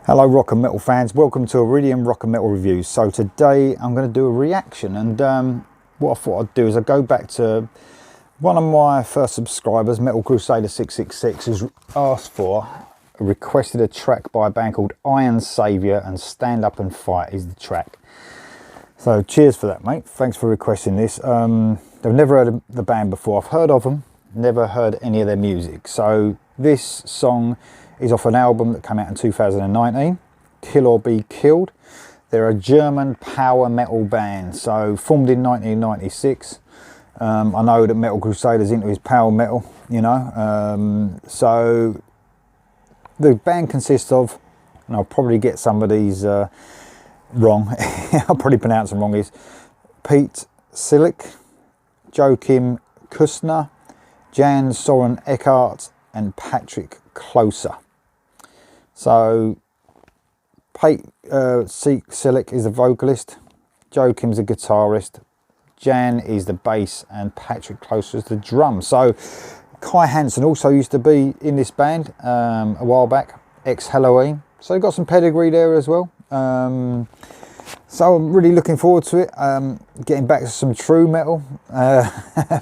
Hello rock and metal fans, welcome to Iridium Rock and Metal Reviews. So today I'm going to do a reaction, and what I thought I'd do is I'd go back to one of my first subscribers, Metal Crusader 666, who's requested a track by a band called Iron Saviour, and Stand Up and Fight is the track. So cheers for that, mate. Thanks for requesting this. I've never heard of the band before. I've heard of them, never heard any of their music. So this song is off an album that came out in 2019, Kill or Be Killed. They're a German power metal band, so formed in 1996. I know that Metal Crusader's into his power metal, you know. So the band consists of, and I'll probably get some of these wrong, I'll probably pronounce them wrong, is Pete Silic, Joachim Kustner, Jan Soren Eckhart, and Patrick Closer. So Pete Silic is the vocalist, Joachim's the guitarist, Jan is the bass, and Patrick Closer is the drum. So Kai Hansen also used to be in this band a while back, ex-Halloween. So you've got some pedigree there as well. So I'm really looking forward to it, getting back to some true metal,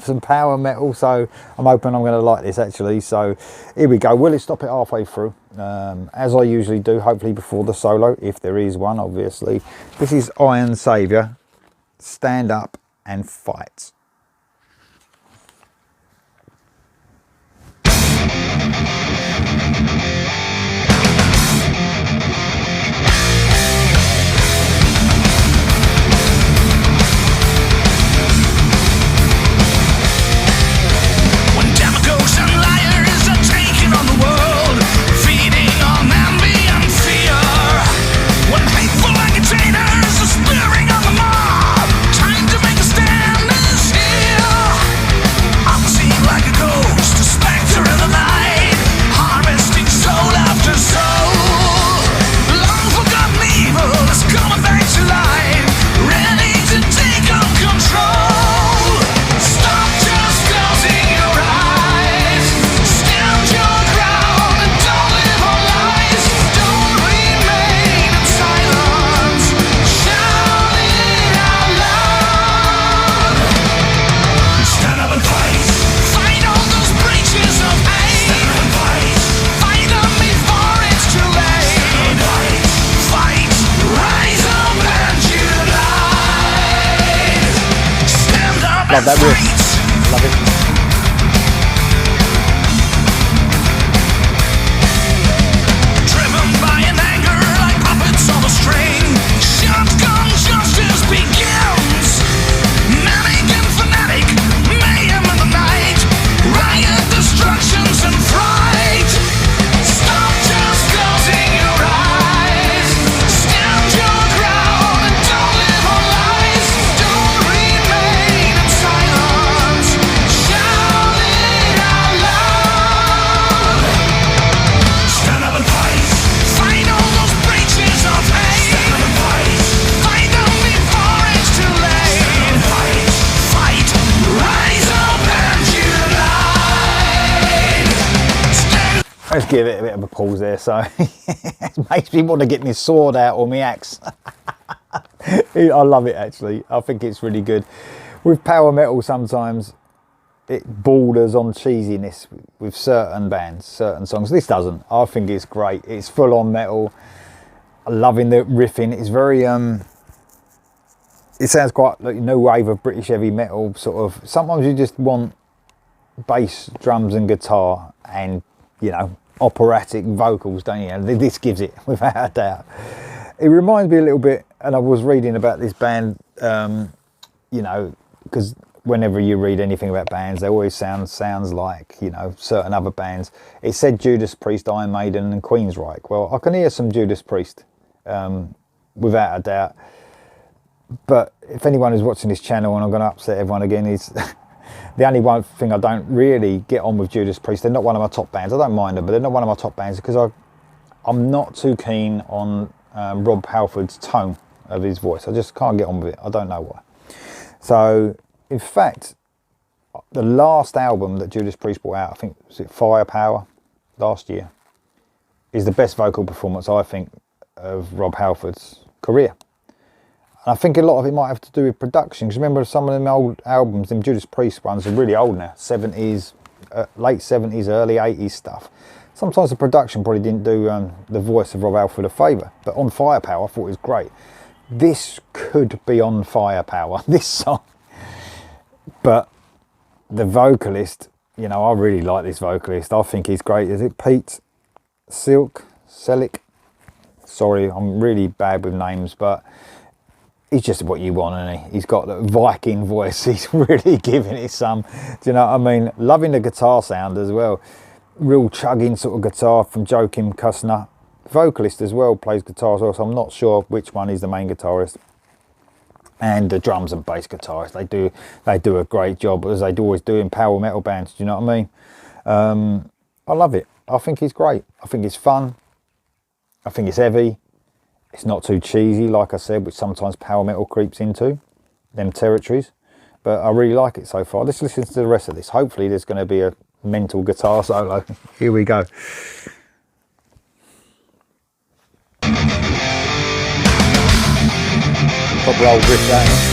some power metal, so I'm hoping I'm going to like this actually. So here we go. Will it stop it halfway through, as I usually do, hopefully before the solo, if there is one, obviously. This is Iron Saviour, Stand Up and Fight. Love that riff, love it. Let's give it a bit of a pause there, so it makes me want to get my sword out or my axe. I love it actually, I think it's really good. With power metal sometimes it borders on cheesiness with certain bands, certain songs. This doesn't. I think it's great, it's full on metal. I'm loving the riffing, it's very, it sounds quite like no wave of British heavy metal sort of. Sometimes you just want bass, drums and guitar and, you know, operatic vocals, don't you? And this gives it without a doubt. It reminds me a little bit, and I was reading about this band, you know, because whenever you read anything about bands, they always sounds like, you know, certain other bands. It said Judas Priest, Iron Maiden and Queensryche. Well, I can hear some Judas Priest, without a doubt. But if anyone who's watching this channel, and I'm going to upset everyone again, is the only one thing I don't really get on with Judas Priest. They're not one of my top bands. I don't mind them, but they're not one of my top bands because I'm not too keen on Rob Halford's tone of his voice. I just can't get on with it. I don't know why. So, in fact, the last album that Judas Priest brought out, I think, was it Firepower last year, is the best vocal performance I think of Rob Halford's career. And I think a lot of it might have to do with production, because remember some of them old albums, them Judas Priest ones, are really old now, 70s, late 70s, early 80s stuff. Sometimes the production probably didn't do the voice of Rob Halford a favour, but On Firepower I thought it was great. This could be On Firepower, this song. But the vocalist, you know, I really like this vocalist. I think he's great. Is it Pete Selick? Sorry, I'm really bad with names, but he's just what you want, isn't he? He's got the Viking voice. He's really giving it some. Do you know what I mean? Loving the guitar sound as well. Real chugging sort of guitar from Joachim Kussner. Vocalist as well, plays guitar as well, so I'm not sure which one is the main guitarist. And the drums and bass guitarist, they do a great job, as they always do in power metal bands. Do you know what I mean? I love it. I think it's great. I think it's fun. I think it's heavy. It's not too cheesy, like I said, which sometimes power metal creeps into them territories. But I really like it so far. Let's listen to the rest of this. Hopefully there's going to be a mental guitar solo. Here we go. Proper old riff that.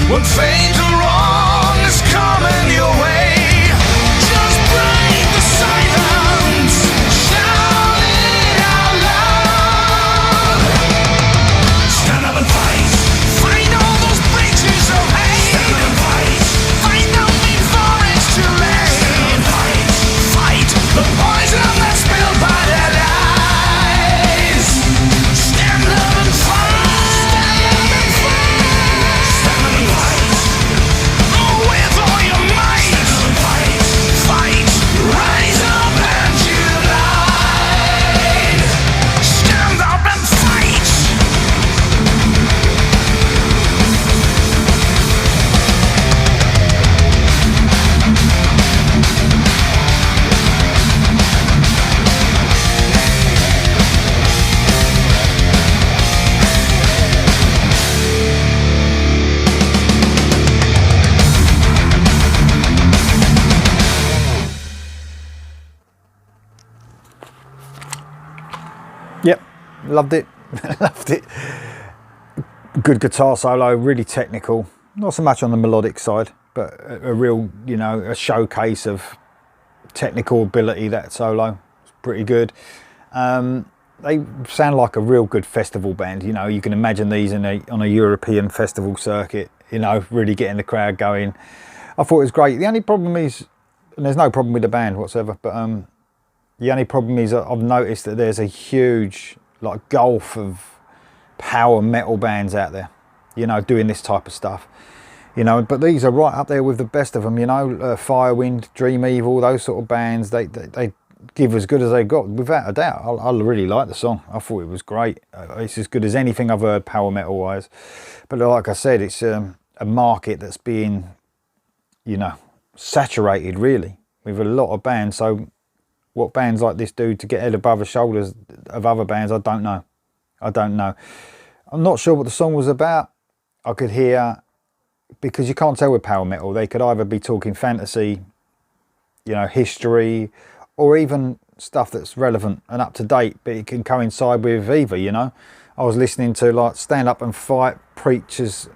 When fate or wrong is coming your way, just break the silence, shout it out loud. Stand up and fight. Find all those breaches of hate. Stand up and fight. Find them before it's too late. Stand up and fight. Fight the poison that's spilled by their lies. Stand up and fight. Yep, loved it. Loved it. Good guitar solo, really technical. Not so much on the melodic side, but a real, you know, a showcase of technical ability, that solo. It's pretty good. They sound like a real good festival band. You know, you can imagine these on a European festival circuit, you know, really getting the crowd going. I thought it was great. The only problem is, and there's no problem with the band whatsoever, but the only problem is I've noticed that there's a huge like gulf of power metal bands out there, you know, doing this type of stuff, you know, but these are right up there with the best of them, you know. Firewind, Dream Evil, those sort of bands, they give as good as they got, without a doubt. I really like the song. I thought it was great. It's as good as anything I've heard power metal wise. But like I said, it's a market that's being, you know, saturated really with a lot of bands. So what bands like this do to get head above the shoulders of other bands, I don't know. I don't know. I'm not sure what the song was about. I could hear, because you can't tell with power metal, they could either be talking fantasy, you know, history, or even stuff that's relevant and up to date, but it can coincide with either, you know. I was listening to like Stand Up and Fight, Preachers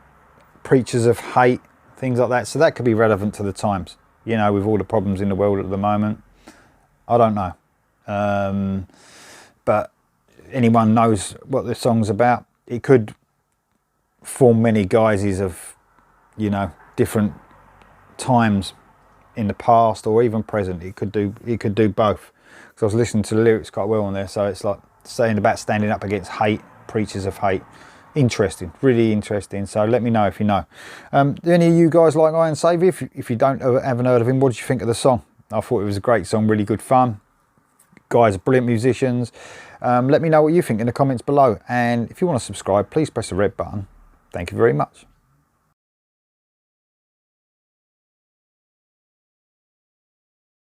of Hate, I things like that. So that could be relevant to the times, you know, with all the problems in the world at the moment. I don't know. But anyone knows what the song's about. It could form many guises of, you know, different times in the past or even present. It could do both. Because I was listening to the lyrics quite well on there, so it's like saying about standing up against hate, preachers of hate. Interesting, really interesting. So let me know if you know. Do any of you guys like Iron Saviour? If you haven't heard of him, what did you think of the song? I thought it was a great song, really good fun. Guys are brilliant musicians. Let me know what you think in the comments below. And if you want to subscribe, please press the red button. Thank you very much.